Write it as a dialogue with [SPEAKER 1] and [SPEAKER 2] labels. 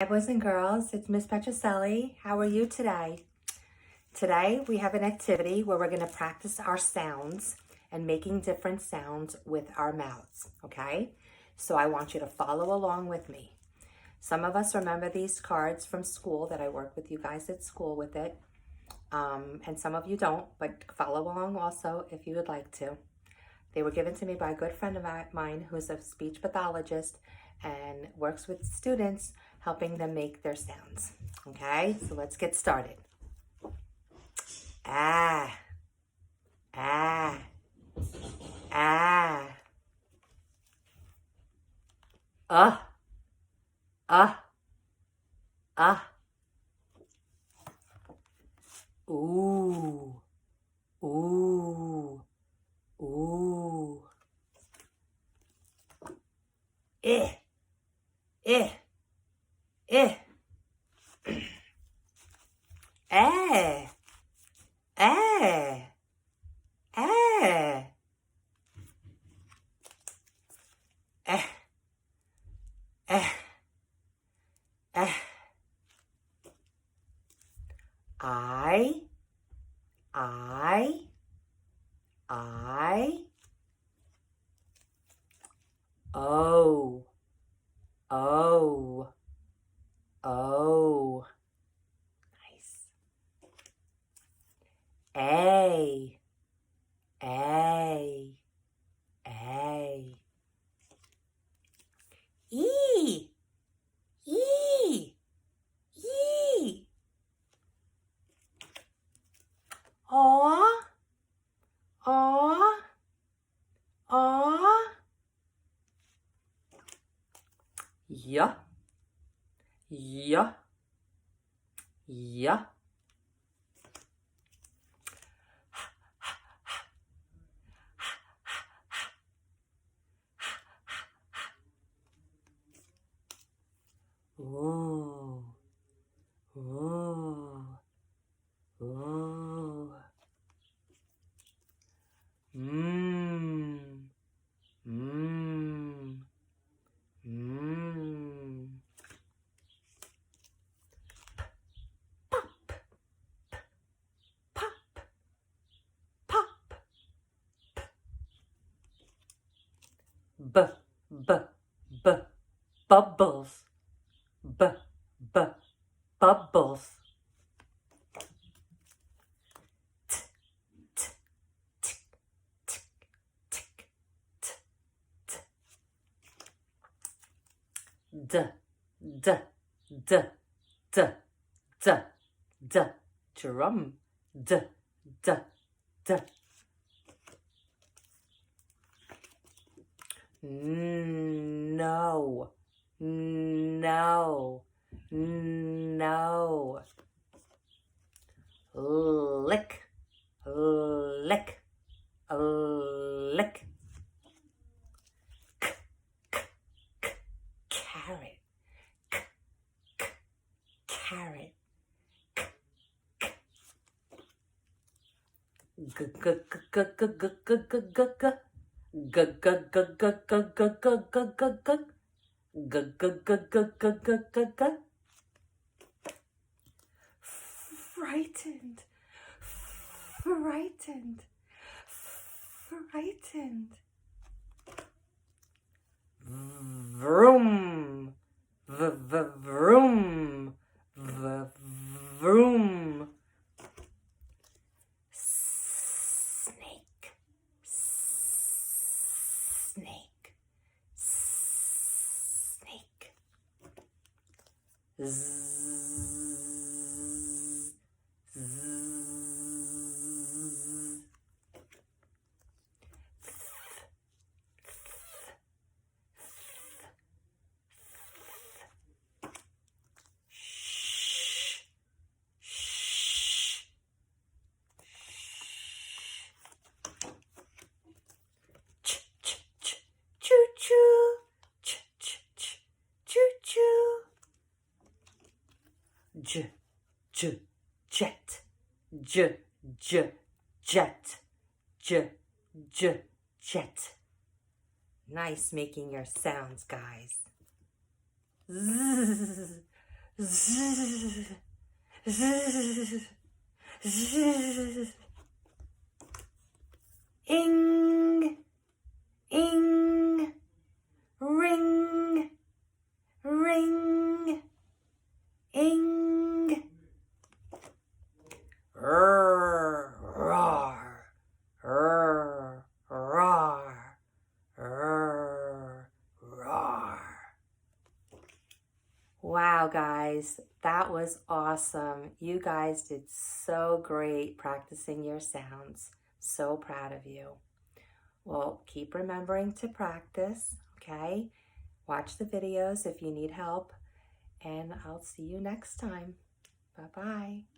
[SPEAKER 1] Hi boys and girls, it's Miss Petrocelli. How are you today? Today we have an activity where we're going to practice our sounds and making different sounds with our mouths, okay? So I want you to follow along with me. Some of us remember these cards from school that I work with you guys at school with it. And some of you don't, but follow along also if you would like to. They were given to me by a good friend of mine who's a speech pathologist and works with students, helping them make their sounds. Okay, so let's get started. Ah, ah, ah, uh, uh, ooh, ooh, ooh, eh, eh, eh, eh, eh, eh, eh, eh, eh. I, I, I, oh, oh, oh. Nice. A, A, A. E, E, E. Aw, aw, aw. Yeah, yeah, yeah. Ooh, ooh, ooh. Mmm, mmm, mmm. Pop, pop, pop. B, b, b, bubbles. B, b, bubbles. T, t, tick, tick, tick, t, t. D, d, d, d, d, d. Drum. D, d, d. No, no, no. Lick, lick, lick. K, k, k, carrot, k, k, carrot. G, g, g, g, g, g, g, g, g, g. G, g, g, g, g, g, g, g, g, g. G, g, g, g, g, g, g, g. Frightened, frightened, frightened. Vroom, vroom, vroom. Snake, snake, snake. Zzz, zzz. Shh, shh. Ch, ch, ch, choo choo. Ch, ch, ch, choo choo. J, j, jet. J, j, jet. J, j, jet. Nice making your sounds, guys. Zzz, zzz, zzz, zzz. Ing, ing, ring, ring, ing. Roar, roar, roar, roar, roar, roar. Wow, guys, that was awesome. You guys did so great practicing your sounds. So proud of you. Well, keep remembering to practice, okay? Watch the videos if you need help, and I'll see you next time. Bye-bye.